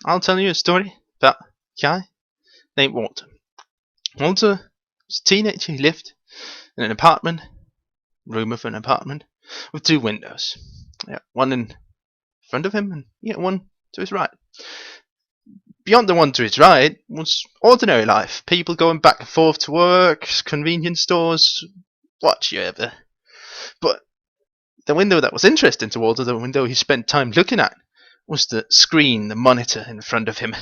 I'll tell you a story about a guy named Walter. Walter was a teenager. He lived in an apartment, room of an apartment, with two windows. Yeah, one in front of him and one to his right. Beyond the one to his right was ordinary life. People going back and forth to work, convenience stores, whatever. But the window that was interesting to Walter, the window he spent time looking at, was the screen, the monitor in front of him.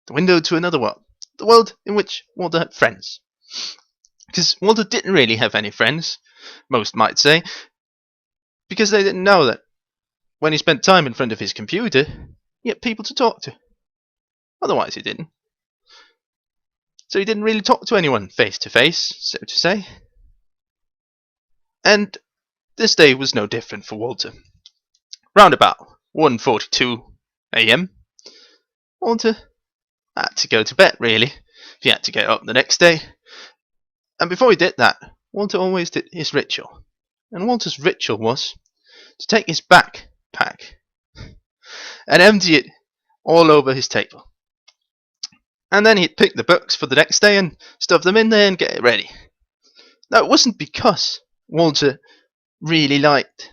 The window to another world. The world in which Walter had friends. Because Walter didn't really have any friends, most might say, because they didn't know that when he spent time in front of his computer, he had people to talk to. Otherwise he didn't. So he didn't really talk to anyone face to face, so to say. And this day was no different for Walter. Round about 1:42 a.m., Walter had to go to bed, really. He had to get up the next day. And before he did that, Walter always did his ritual. And Walter's ritual was to take his backpack and empty it all over his table. And then he'd pick the books for the next day and stuff them in there and get it ready. Now, it wasn't because Walter really liked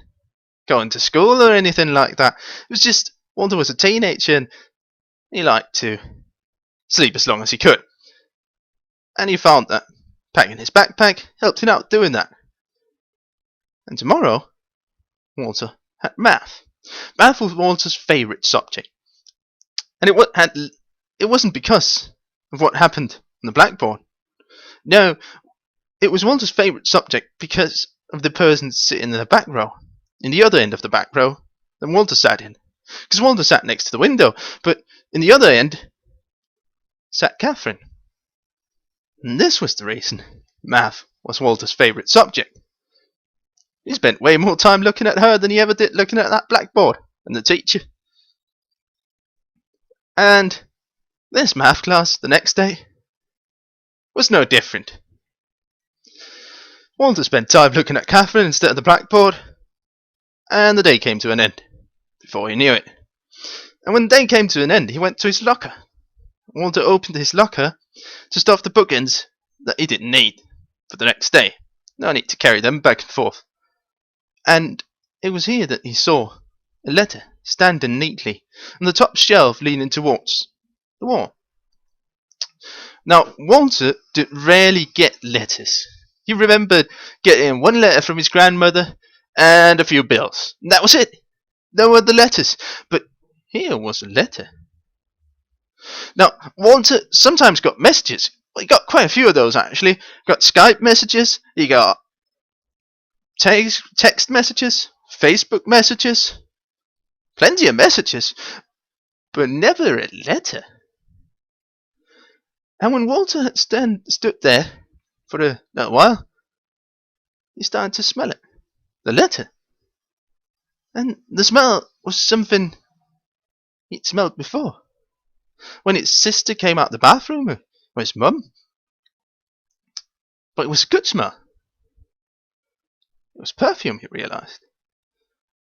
going to school or anything like that. It was just Walter was a teenager and he liked to sleep as long as he could. And he found that packing his backpack helped him out doing that. And tomorrow, Walter had math. Math was Walter's favourite subject. And it wasn't because of what happened on the blackboard. No, it was Walter's favourite subject because of the person sitting in the back row, in the other end of the back row that Walter sat in. Because Walter sat next to the window, but in the other end sat Catherine. And this was the reason math was Walter's favourite subject. He spent way more time looking at her than he ever did looking at that blackboard and the teacher. And this math class the next day was no different. Walter spent time looking at Catherine instead of the blackboard, and the day came to an end before he knew it. And when the day came to an end, he went to his locker. Walter opened his locker to stuff the bookends that he didn't need for the next day. No need to carry them back and forth. And it was here that he saw a letter standing neatly on the top shelf leaning towards the wall. Now, Walter did rarely get letters. He remembered getting one letter from his grandmother and a few bills. And that was it. No other letters. But here was a letter. Now, Walter sometimes got messages. Well, he got quite a few of those, actually. Got Skype messages. He got text messages. Facebook messages. Plenty of messages. But never a letter. And when Walter had stood there for a little while, he started to smell it. The letter. And the smell was something he'd smelled before. When his sister came out the bathroom with his mum. But it was a good smell. It was perfume, he realised.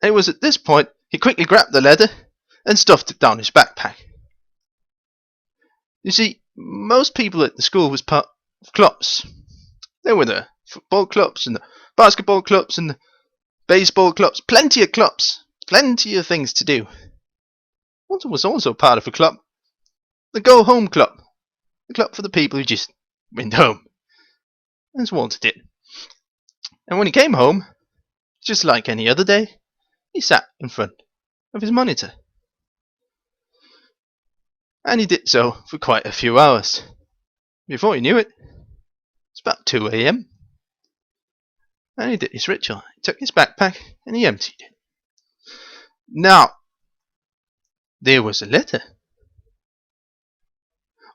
And it was at this point he quickly grabbed the letter and stuffed it down his backpack. You see, most people at the school was part of clubs. There were the football clubs and the basketball clubs and the baseball clubs. Plenty of clubs. Plenty of things to do. Walter was also part of a club. The Go Home Club. The club for the people who just went home. As Walter did. And when he came home, just like any other day, he sat in front of his monitor. And he did so for quite a few hours. Before he knew it, it's about 2 a.m. And he did his ritual. He took his backpack and he emptied it. Now, there was a letter.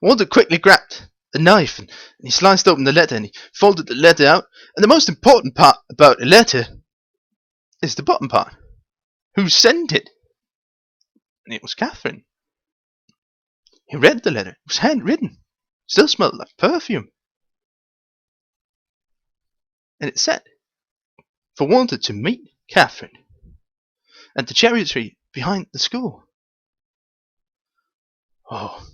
Walter quickly grabbed a knife and he sliced open the letter and he folded the letter out. And the most important part about a letter is the bottom part. Who sent it? And it was Catherine. He read the letter. It was handwritten. Still smelled like perfume. And it said, for Walter to meet Catherine at the cherry tree behind the school. Oh,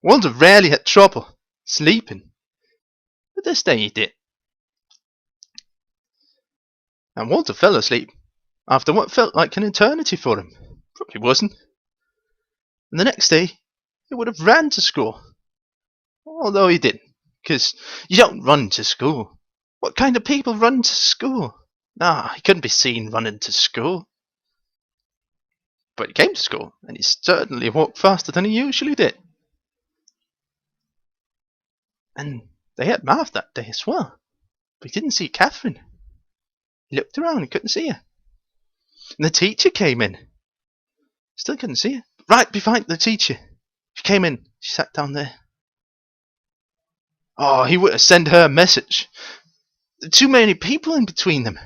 Walter rarely had trouble sleeping, but this day he did. And Walter fell asleep after what felt like an eternity for him. Probably wasn't. And the next day, he would have ran to school. Although he didn't, because you don't run to school. What kind of people run to school? Nah, he couldn't be seen running to school. But he came to school, and he certainly walked faster than he usually did. And they had math that day as well. But he didn't see Catherine. He looked around and couldn't see her. And the teacher came in. Still couldn't see her. Right behind the teacher. She came in. She sat down there. Oh, he would have sent her a message. There were too many people in between them.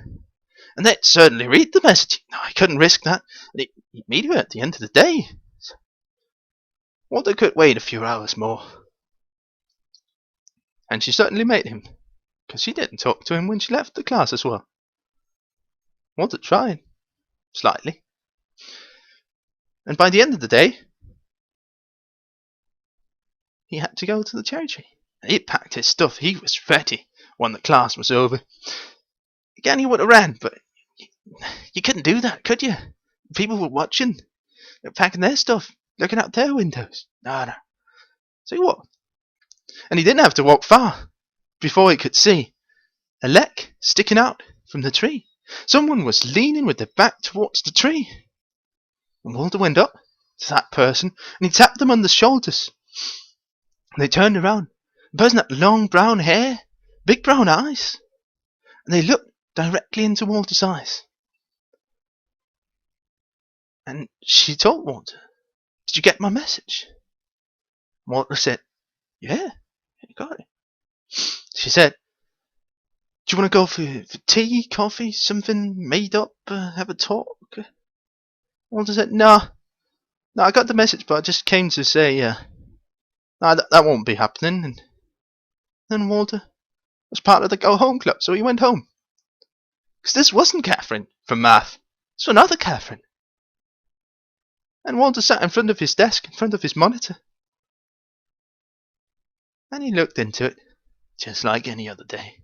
And they'd certainly read the message. No, I couldn't risk that. And he'd meet her at the end of the day. Walter could wait a few hours more. And she certainly made him. Because she didn't talk to him when she left the class as well. Walter tried. Slightly. And by the end of the day, he had to go to the cherry tree. He packed his stuff. He was ready when the class was over. Again, he would have ran, but you couldn't do that, could you? People were watching. They were packing their stuff, looking out their windows. No. See what? And he didn't have to walk far before he could see a leg sticking out from the tree. Someone was leaning with their back towards the tree. And Walter went up to that person and he tapped them on the shoulders. And they turned around. The person had long brown hair, big brown eyes. And they looked directly into Walter's eyes. And she told Walter, "Did you get my message?" Walter said, "Yeah, you got it." She said, "Do you want to go for tea, coffee, something made up, have a talk?" Walter said, No, I got the message, but I just came to say, no, that won't be happening." And then Walter was part of the Go Home Club, so he went home. Because this wasn't Catherine from math. This was another Catherine. And Walter sat in front of his desk, in front of his monitor. And he looked into it, just like any other day.